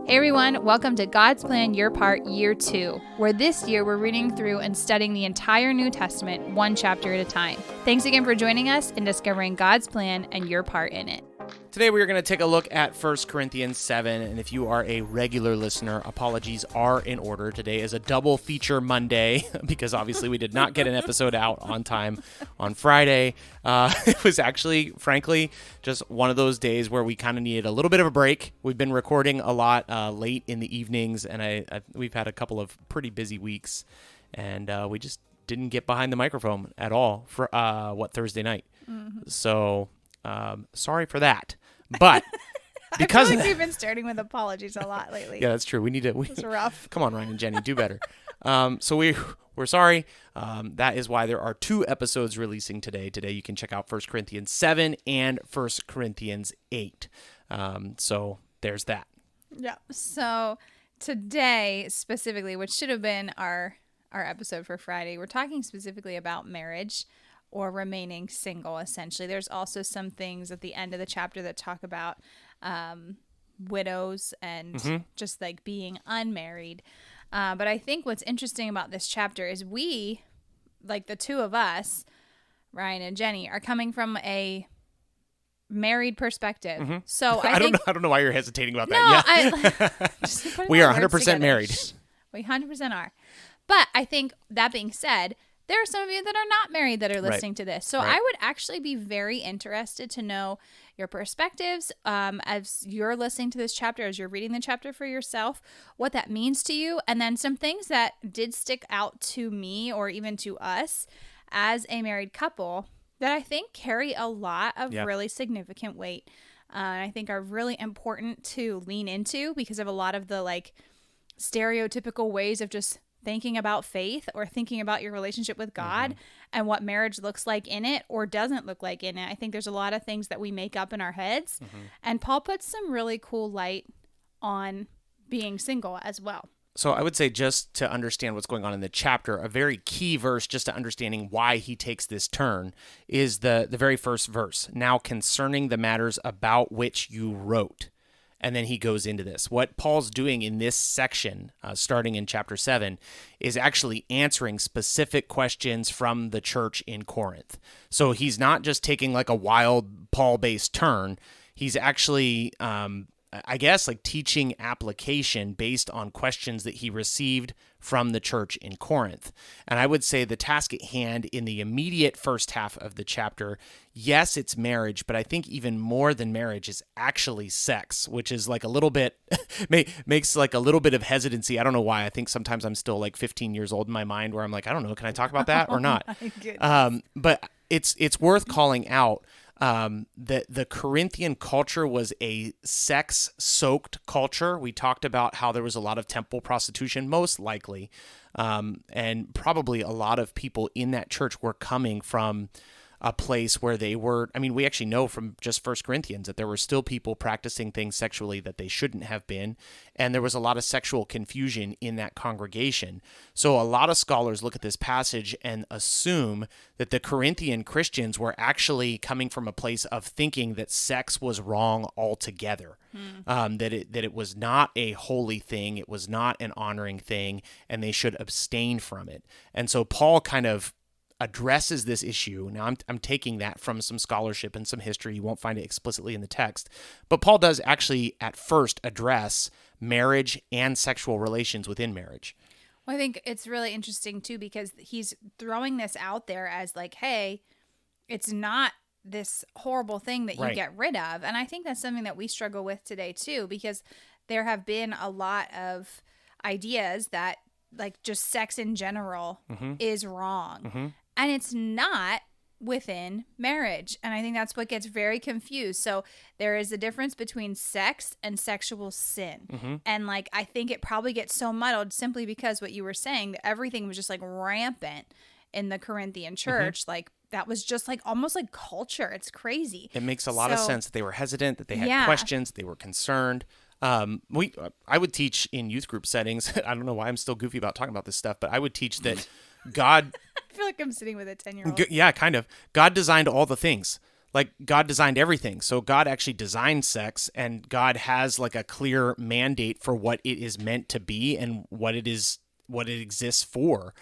Hey everyone, welcome to God's Plan Your Part Year 2, where this year we're reading through and studying the entire New Testament one chapter at a time. Thanks again for joining us in discovering God's plan and your part in it. Today we are going to take a look at 1 Corinthians 7, and if you are a regular listener, apologies are in order. Today is a double feature Monday, because obviously we did not get an episode out on time on Friday. It was actually, frankly, just one of those days where we kind of needed a little bit of a break. We've been recording a lot late in the evenings, and we've had a couple of pretty busy weeks, and we just didn't get behind the microphone at all for, Thursday night. Mm-hmm. So... sorry for that, but because I feel like we've been starting with apologies a lot lately. Yeah, that's true. We need to. It's rough. Come on, Ryan and Jenny, do better. So we're sorry. That is why there are 2 episodes releasing today. Today you can check out 1 Corinthians 7 and 1 Corinthians 8. So there's that. Yeah. So today specifically, which should have been our episode for Friday, we're talking specifically about marriage. Or remaining single, essentially. There's also some things at the end of the chapter that talk about widows and just like being unmarried. But I think what's interesting about this chapter is we, like the two of us, Ryan and Jenny, are coming from a married perspective. Mm-hmm. So I don't know why you're hesitating about that. Yeah. We are 100% married. We 100% are. But I think that being said, there are some of you that are not married that are listening to this. So I would actually be very interested to know your perspectives as you're listening to this chapter, as you're reading the chapter for yourself, what that means to you. And then some things that did stick out to me or even to us as a married couple that I think carry a lot of really significant weight. I think are really important to lean into because of a lot of the like stereotypical ways of just thinking about faith or thinking about your relationship with God and what marriage looks like in it or doesn't look like in it. I think there's a lot of things that we make up in our heads. And Paul puts some really cool light on being single as well. So I would say just to understand what's going on in the chapter, a very key verse just to understanding why he takes this turn is the very first verse. Now concerning the matters about which you wrote. And then he goes into this. What Paul's doing in this section, starting in chapter 7, is actually answering specific questions from the church in Corinth. So he's not just taking like a wild Paul-based turn. He's actually, like teaching application based on questions that he received from the church in Corinth. And I would say the task at hand in the immediate first half of the chapter, yes, it's marriage, but I think even more than marriage is actually sex, which is like a little bit, makes like a little bit of hesitancy. I don't know why. I think sometimes I'm still like 15 years old in my mind where I'm like, I don't know, can I talk about that or not? But it's worth calling out that the Corinthian culture was a sex-soaked culture. We talked about how there was a lot of temple prostitution, most likely, and probably a lot of people in that church were coming from a place where they were, we actually know from just 1 Corinthians that there were still people practicing things sexually that they shouldn't have been, and there was a lot of sexual confusion in that congregation. So a lot of scholars look at this passage and assume that the Corinthian Christians were actually coming from a place of thinking that sex was wrong altogether, that it was not a holy thing, it was not an honoring thing, and they should abstain from it. And so Paul kind of addresses this issue. Now, I'm taking that from some scholarship and some history. You won't find it explicitly in the text. But Paul does actually at first address marriage and sexual relations within marriage. Well, I think it's really interesting, too, because he's throwing this out there as like, hey, it's not this horrible thing that you get rid of. And I think that's something that we struggle with today, too, because there have been a lot of ideas that like just sex in general is wrong. And it's not within marriage. And I think that's what gets very confused. So there is a difference between sex and sexual sin. And like, I think it probably gets so muddled simply because what you were saying, that everything was just like rampant in the Corinthian church. Like that was just like almost like culture. It's crazy. It makes a lot of sense that they were hesitant, that they had questions, they were concerned. I would teach in youth group settings. I don't know why I'm still goofy about talking about this stuff, but I would teach that God I feel like I'm sitting with a 10-year-old. Yeah, kind of. God designed all the things. like God designed everything. So God actually designed sex, and God has like a clear mandate for what it is meant to be and what it exists for.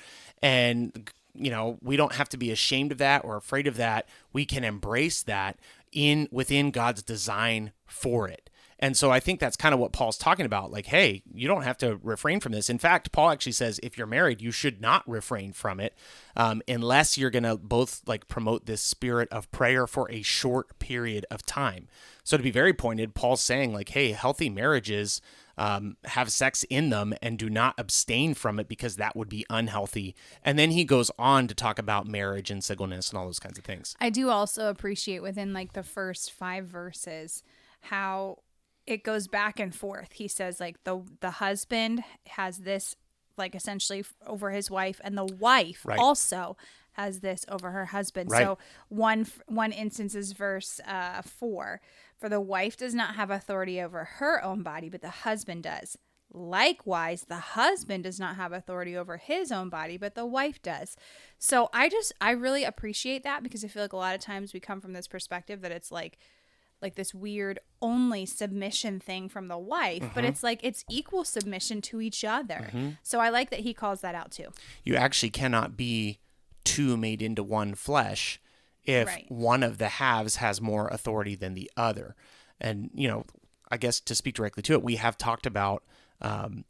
And we don't have to be ashamed of that or afraid of that. We can embrace that within God's design for it. And so I think that's kind of what Paul's talking about. Like, hey, you don't have to refrain from this. In fact, Paul actually says if you're married, you should not refrain from it unless you're going to both like promote this spirit of prayer for a short period of time. So to be very pointed, Paul's saying like, hey, healthy marriages have sex in them and do not abstain from it because that would be unhealthy. And then he goes on to talk about marriage and singleness and all those kinds of things. I do also appreciate within like the first 5 verses how it goes back and forth. He says like the husband has this like essentially over his wife, and the wife also has this over her husband. Right. So one instance is verse 4. For the wife does not have authority over her own body, but the husband does. Likewise, the husband does not have authority over his own body, but the wife does. So I really appreciate that, because I feel like a lot of times we come from this perspective that it's like this weird only submission thing from the wife, but it's like it's equal submission to each other. So I like that he calls that out too. You actually cannot be two made into one flesh if one of the halves has more authority than the other. And, I guess to speak directly to it, we have talked about kind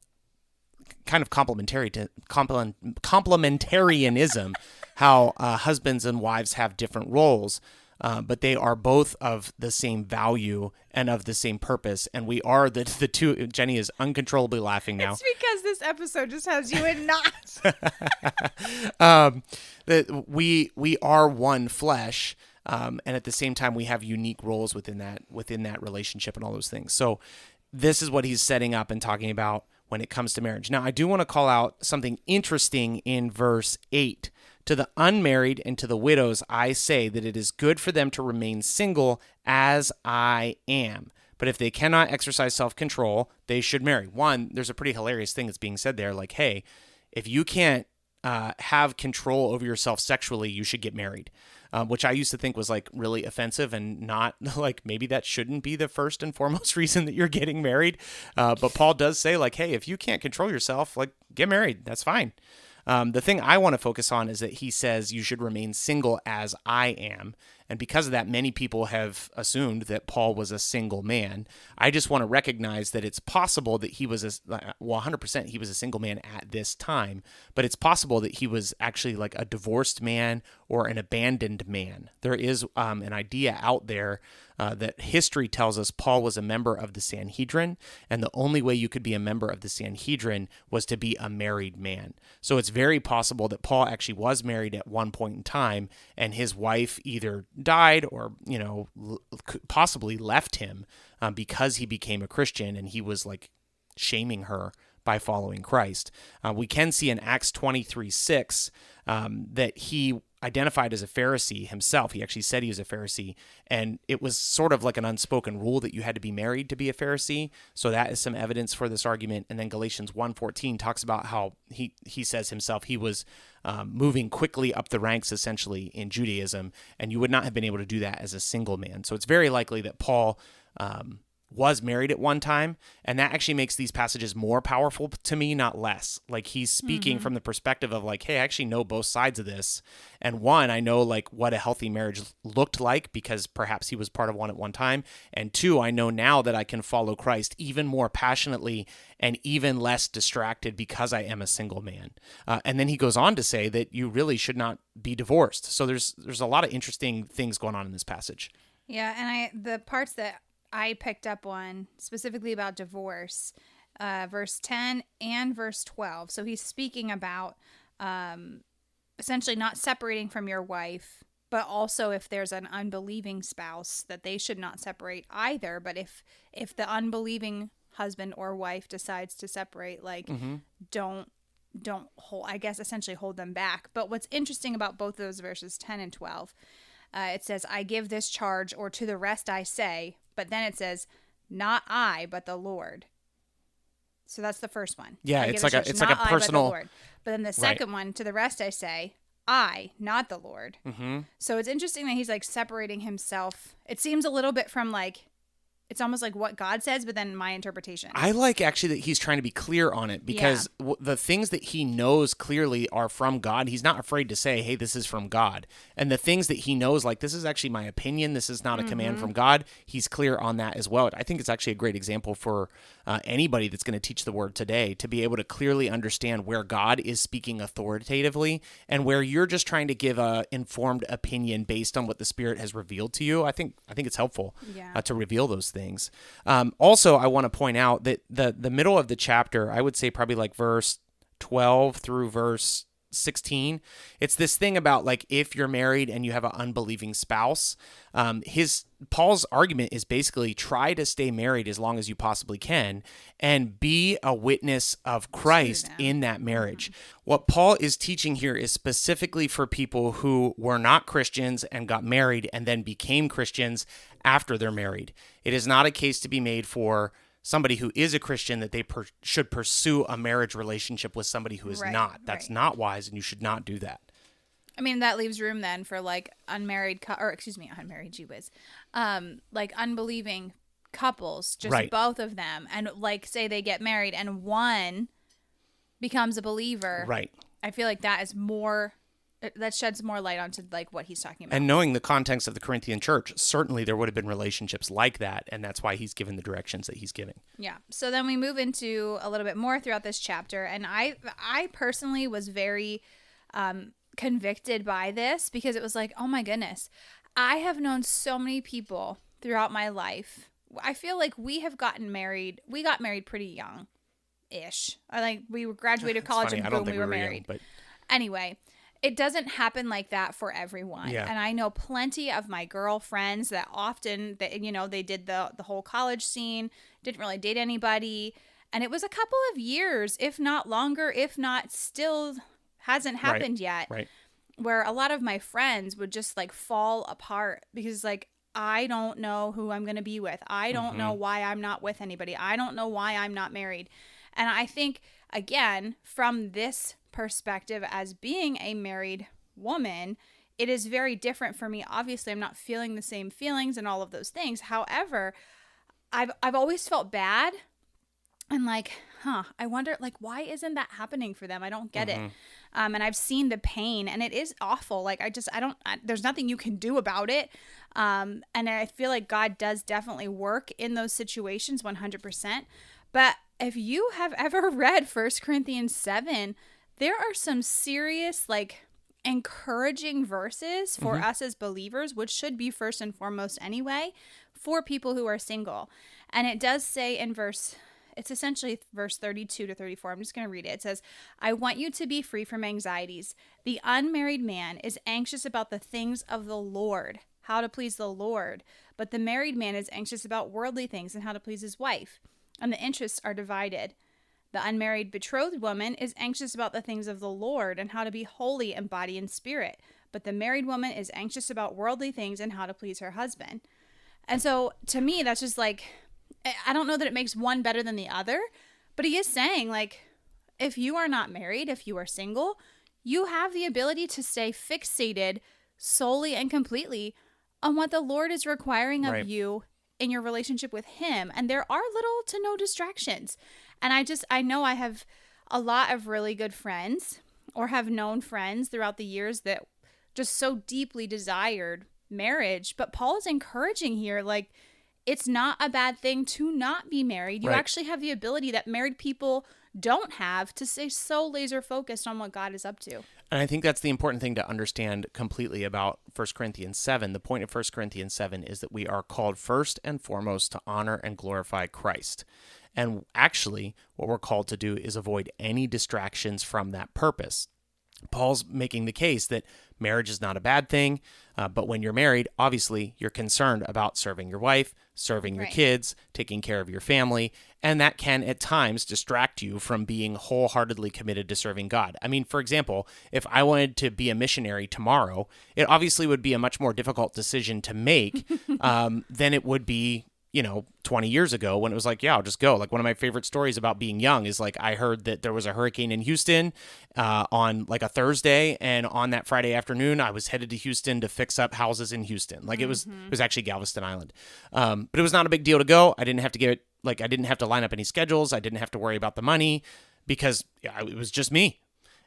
of complementarianism, how husbands and wives have different roles. But they are both of the same value and of the same purpose. And we are the two. Jenny is uncontrollably laughing now. It's because this episode just has you in knots. That we are one flesh. And at the same time, we have unique roles within that relationship and all those things. So this is what he's setting up and talking about when it comes to marriage. Now, I do want to call out something interesting in verse 8. To the unmarried and to the widows, I say that it is good for them to remain single as I am. But if they cannot exercise self-control, they should marry. One, there's a pretty hilarious thing that's being said there. Like, hey, if you can't have control over yourself sexually, you should get married. Which I used to think was like really offensive and not like maybe that shouldn't be the first and foremost reason that you're getting married. But Paul does say like, hey, if you can't control yourself, like get married. That's fine. The thing I want to focus on is that he says you should remain single as I am. And because of that, many people have assumed that Paul was a single man. I just want to recognize that it's possible that he was 100% he was a single man at this time, but it's possible that he was actually like a divorced man or an abandoned man. There is an idea out there that history tells us Paul was a member of the Sanhedrin, and the only way you could be a member of the Sanhedrin was to be a married man. So it's very possible that Paul actually was married at one point in time, and his wife either died or, possibly left him because he became a Christian, and he was like shaming her by following Christ. We can see in Acts 23:6 that he identified as a Pharisee himself. He actually said he was a Pharisee, and it was sort of like an unspoken rule that you had to be married to be a Pharisee. So that is some evidence for this argument. And then Galatians 1:14 talks about how he says himself he was moving quickly up the ranks essentially in Judaism, and you would not have been able to do that as a single man. So it's very likely that Paul was married at one time, and that actually makes these passages more powerful to me, not less. Like he's speaking from the perspective of like, hey, I actually know both sides of this. And one, I know like what a healthy marriage looked like because perhaps he was part of one at one time. And two, I know now that I can follow Christ even more passionately and even less distracted because I am a single man. And then he goes on to say that you really should not be divorced. So there's a lot of interesting things going on in this passage. Yeah, and the parts that I picked up on specifically about divorce, verse 10 and verse 12. So he's speaking about essentially not separating from your wife, but also if there's an unbelieving spouse, that they should not separate either. But if the unbelieving husband or wife decides to separate, like don't hold, I guess essentially hold them back. But what's interesting about both of those verses 10 and 12, it says, I give this charge, or to the rest I say, but then it says, not I, but the Lord. So that's the first one. Yeah, it's like a personal. But then the second one, to the rest I say, I, not the Lord. Mm-hmm. So it's interesting that he's like separating himself. It seems a little bit from like, it's almost like what God says, but then my interpretation. I like actually that he's trying to be clear on it because the things that he knows clearly are from God. He's not afraid to say, hey, this is from God. And the things that he knows, like, this is actually my opinion, this is not a command from God, he's clear on that as well. I think it's actually a great example for anybody that's going to teach the word today to be able to clearly understand where God is speaking authoritatively and where you're just trying to give a informed opinion based on what the Spirit has revealed to you. I think it's helpful to reveal those things. Also, I want to point out that the middle of the chapter, I would say probably like verse 12 through verse 16, it's this thing about like if you're married and you have an unbelieving spouse, Paul's argument is basically try to stay married as long as you possibly can and be a witness of Christ in that marriage. What Paul is teaching here is specifically for people who were not Christians and got married and then became Christians after they're married. It is not a case to be made for somebody who is a Christian that they should pursue a marriage relationship with somebody who is not. That's not wise, and you should not do that. I mean, that leaves room then for like unmarried, gee whiz, like unbelieving couples, just both of them, and like say they get married and one becomes a believer. Right. I feel like that is more. That sheds more light onto like what he's talking about. And knowing the context of the Corinthian church, certainly there would have been relationships like that, and that's why he's given the directions that he's giving. Yeah. So then we move into a little bit more throughout this chapter, and I personally was very convicted by this because it was like, oh my goodness, I have known so many people throughout my life. I feel like we have gotten married. We got married pretty young-ish. Like we graduated college and boom, we were married. Young, but anyway. It doesn't happen like that for everyone. Yeah. And I know plenty of my girlfriends that often, they did the whole college scene, didn't really date anybody. And it was a couple of years, if not longer, if not still hasn't happened yet. Right. Where a lot of my friends would just like fall apart because like, I don't know who I'm going to be with. I don't know why I'm not with anybody. I don't know why I'm not married. And I think, again, from this perspective as being a married woman, it is very different for me. Obviously, I'm not feeling the same feelings and all of those things. However, I've always felt bad and like, I wonder like why isn't that happening for them? I don't get it. And I've seen the pain and it is awful. Like there's nothing you can do about it. And I feel like God does definitely work in those situations 100%. But if you have ever read 1 Corinthians 7, there are some serious, like, encouraging verses for us as believers, which should be first and foremost anyway, for people who are single. And it does say in it's essentially verse 32 to 34. I'm just going to read it. It says, I want you to be free from anxieties. The unmarried man is anxious about the things of the Lord, how to please the Lord. But the married man is anxious about worldly things and how to please his wife. And the interests are divided. The unmarried betrothed woman is anxious about the things of the Lord and how to be holy in body and spirit. But the married woman is anxious about worldly things and how to please her husband. And so to me, that's just like, I don't know that it makes one better than the other, but he is saying like, if you are not married, if you are single, you have the ability to stay fixated solely and completely on what the Lord is requiring of you in your relationship with him. And there are little to no distractions. And I know I have a lot of really good friends or have known friends throughout the years that just so deeply desired marriage. But Paul is encouraging here, like, it's not a bad thing to not be married. You actually have the ability that married people don't have to stay so laser focused on what God is up to. And I think that's the important thing to understand completely about 1 Corinthians 7. The point of 1 Corinthians 7 is that we are called first and foremost to honor and glorify Christ. And actually, what we're called to do is avoid any distractions from that purpose. Paul's making the case that marriage is not a bad thing, but when you're married, obviously, you're concerned about serving your wife, serving your kids, taking care of your family, and that can at times distract you from being wholeheartedly committed to serving God. I mean, for example, if I wanted to be a missionary tomorrow, it obviously would be a much more difficult decision to make than it would be 20 years ago when it was like, yeah, I'll just go. Like one of my favorite stories about being young is like I heard that there was a hurricane in Houston on like a Thursday, and on that Friday afternoon I was headed to Houston to fix up houses in Houston. Like it was actually Galveston Island, but it was not a big deal to go. I didn't have to line up any schedules. I didn't have to worry about the money because it was just me.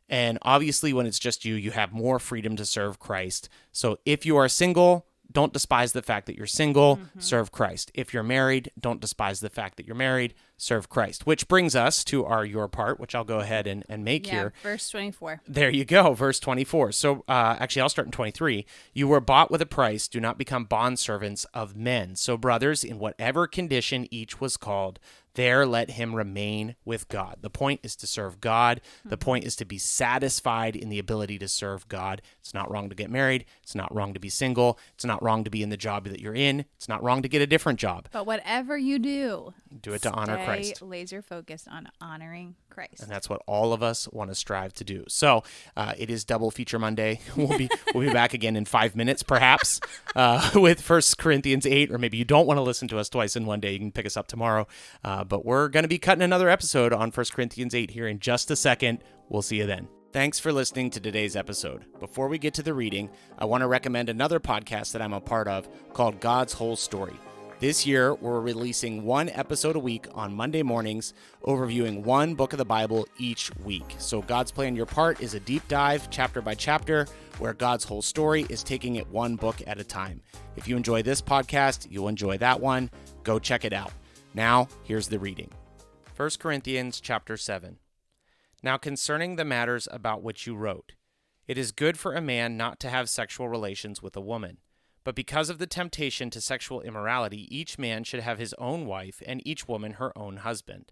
And obviously, when it's just you, you have more freedom to serve Christ. So if you are single, don't despise the fact that you're single, serve Christ. If you're married, don't despise the fact that you're married, serve Christ. Which brings us to your part, which I'll go ahead and make here. Verse 24. There you go, verse 24. So actually, I'll start in 23. You were bought with a price. Do not become bondservants of men. So brothers, in whatever condition each was called, there let him remain with God. The point is to serve God. The point is to be satisfied in the ability to serve God. It's not wrong to get married. It's not wrong to be single. It's not wrong to be in the job that you're in. It's not wrong to get a different job. But whatever you do it to honor Christ. Laser focused on honoring Christ. And that's what all of us want to strive to do. So it is Double Feature Monday. We'll be back again in 5 minutes, perhaps, with 1 Corinthians 8. Or maybe you don't want to listen to us twice in one day. You can pick us up tomorrow. But we're going to be cutting another episode on 1 Corinthians 8 here in just a second. We'll see you then. Thanks for listening to today's episode. Before we get to the reading, I want to recommend another podcast that I'm a part of called God's Whole Story. This year, we're releasing one episode a week on Monday mornings, overviewing one book of the Bible each week. So God's Plan Your Part is a deep dive, chapter by chapter, where God's Whole Story is taking it one book at a time. If you enjoy this podcast, you'll enjoy that one. Go check it out. Now, here's the reading. 1 Corinthians chapter 7. Now concerning the matters about which you wrote, it is good for a man not to have sexual relations with a woman. But because of the temptation to sexual immorality, each man should have his own wife, and each woman her own husband.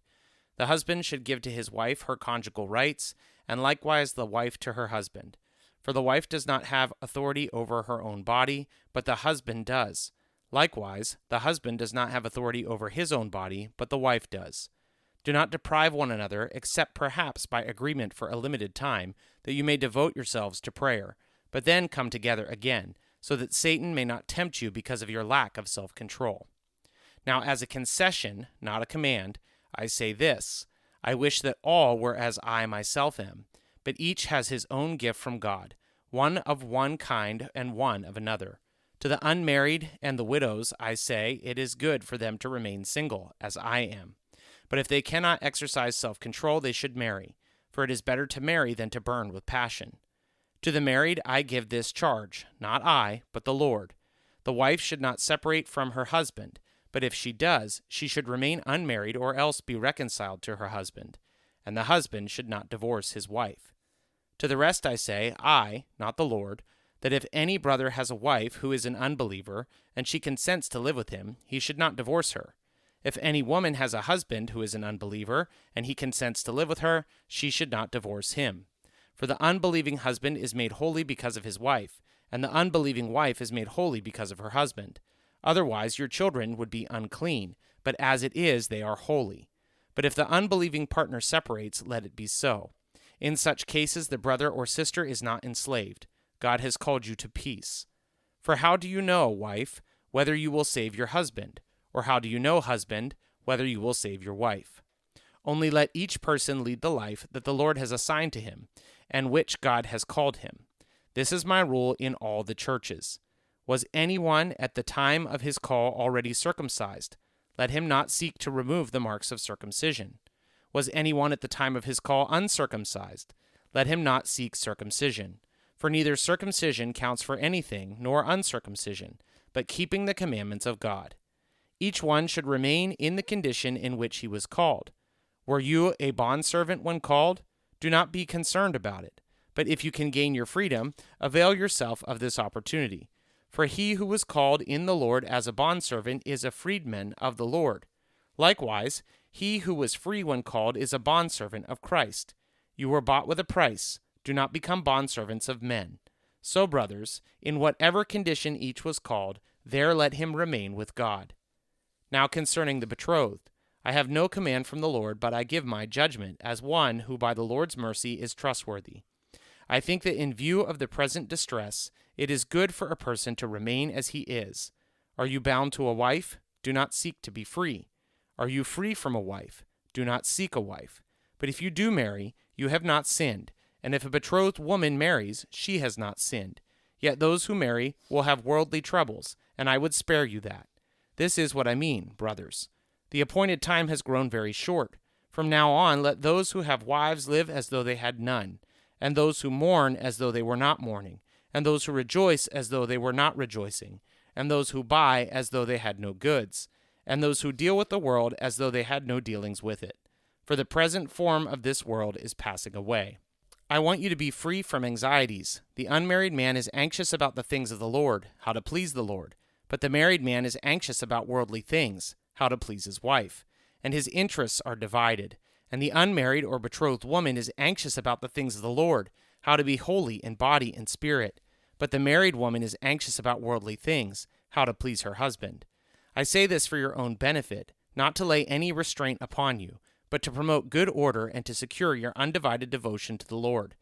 The husband should give to his wife her conjugal rights, and likewise the wife to her husband. For the wife does not have authority over her own body, but the husband does. Likewise, the husband does not have authority over his own body, but the wife does. Do not deprive one another, except perhaps by agreement for a limited time, that you may devote yourselves to prayer, but then come together again, so that Satan may not tempt you because of your lack of self-control. Now, as a concession, not a command, I say this: I wish that all were as I myself am, but each has his own gift from God, one of one kind and one of another. To the unmarried and the widows, I say, it is good for them to remain single, as I am. But if they cannot exercise self-control, they should marry, for it is better to marry than to burn with passion. To the married I give this charge, not I, but the Lord. The wife should not separate from her husband, but if she does, she should remain unmarried or else be reconciled to her husband, and the husband should not divorce his wife. To the rest I say, I, not the Lord, that if any brother has a wife who is an unbeliever, and she consents to live with him, he should not divorce her. If any woman has a husband who is an unbeliever, and he consents to live with her, she should not divorce him. For the unbelieving husband is made holy because of his wife, and the unbelieving wife is made holy because of her husband. Otherwise your children would be unclean, but as it is they are holy. But if the unbelieving partner separates, let it be so. In such cases the brother or sister is not enslaved. God has called you to peace. For how do you know, wife, whether you will save your husband? Or how do you know, husband, whether you will save your wife? Only let each person lead the life that the Lord has assigned to him, and which God has called him. This is my rule in all the churches. Was anyone at the time of his call already circumcised? Let him not seek to remove the marks of circumcision. Was anyone at the time of his call uncircumcised? Let him not seek circumcision. For neither circumcision counts for anything, nor uncircumcision, but keeping the commandments of God. Each one should remain in the condition in which he was called. Were you a bondservant when called? Do not be concerned about it. But if you can gain your freedom, avail yourself of this opportunity. For he who was called in the Lord as a bondservant is a freedman of the Lord. Likewise, he who was free when called is a bondservant of Christ. You were bought with a price. Do not become bondservants of men. So, brothers, in whatever condition each was called, there let him remain with God. Now concerning the betrothed, I have no command from the Lord, but I give my judgment as one who by the Lord's mercy is trustworthy. I think that in view of the present distress, it is good for a person to remain as he is. Are you bound to a wife? Do not seek to be free. Are you free from a wife? Do not seek a wife. But if you do marry, you have not sinned. And if a betrothed woman marries, she has not sinned. Yet those who marry will have worldly troubles, and I would spare you that. This is what I mean, brothers. The appointed time has grown very short. From now on, let those who have wives live as though they had none, and those who mourn as though they were not mourning, and those who rejoice as though they were not rejoicing, and those who buy as though they had no goods, and those who deal with the world as though they had no dealings with it. For the present form of this world is passing away. I want you to be free from anxieties. The unmarried man is anxious about the things of the Lord, how to please the Lord. But the married man is anxious about worldly things, how to please his wife. And his interests are divided. And the unmarried or betrothed woman is anxious about the things of the Lord, how to be holy in body and spirit. But the married woman is anxious about worldly things, how to please her husband. I say this for your own benefit, not to lay any restraint upon you, but to promote good order and to secure your undivided devotion to the Lord.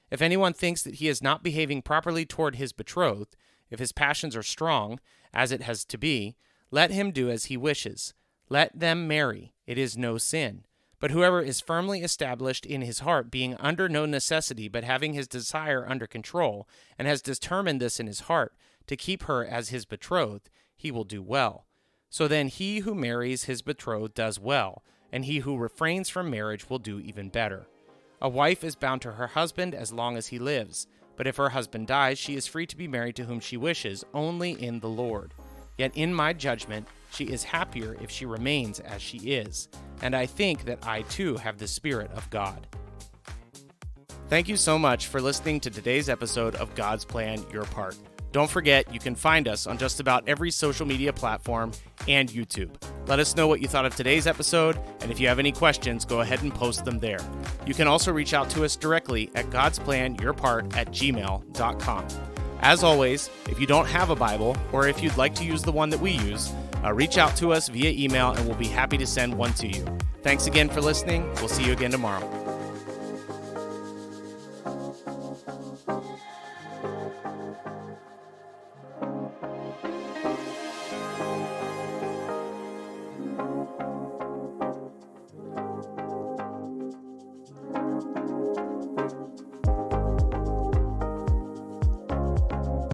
If anyone thinks that he is not behaving properly toward his betrothed, if his passions are strong, as it has to be, let him do as he wishes. Let them marry. It is no sin. But whoever is firmly established in his heart, being under no necessity, but having his desire under control, and has determined this in his heart, to keep her as his betrothed, he will do well. So then he who marries his betrothed does well, and he who refrains from marriage will do even better. A wife is bound to her husband as long as he lives, but if her husband dies, she is free to be married to whom she wishes, only in the Lord. Yet in my judgment, she is happier if she remains as she is, and I think that I too have the Spirit of God. Thank you so much for listening to today's episode of God's Plan, Your Part. Don't forget, you can find us on just about every social media platform and YouTube. Let us know what you thought of today's episode, and if you have any questions, go ahead and post them there. You can also reach out to us directly at godsplanyourpart@gmail.com. As always, if you don't have a Bible, or if you'd like to use the one that we use, reach out to us via email and we'll be happy to send one to you. Thanks again for listening. We'll see you again tomorrow.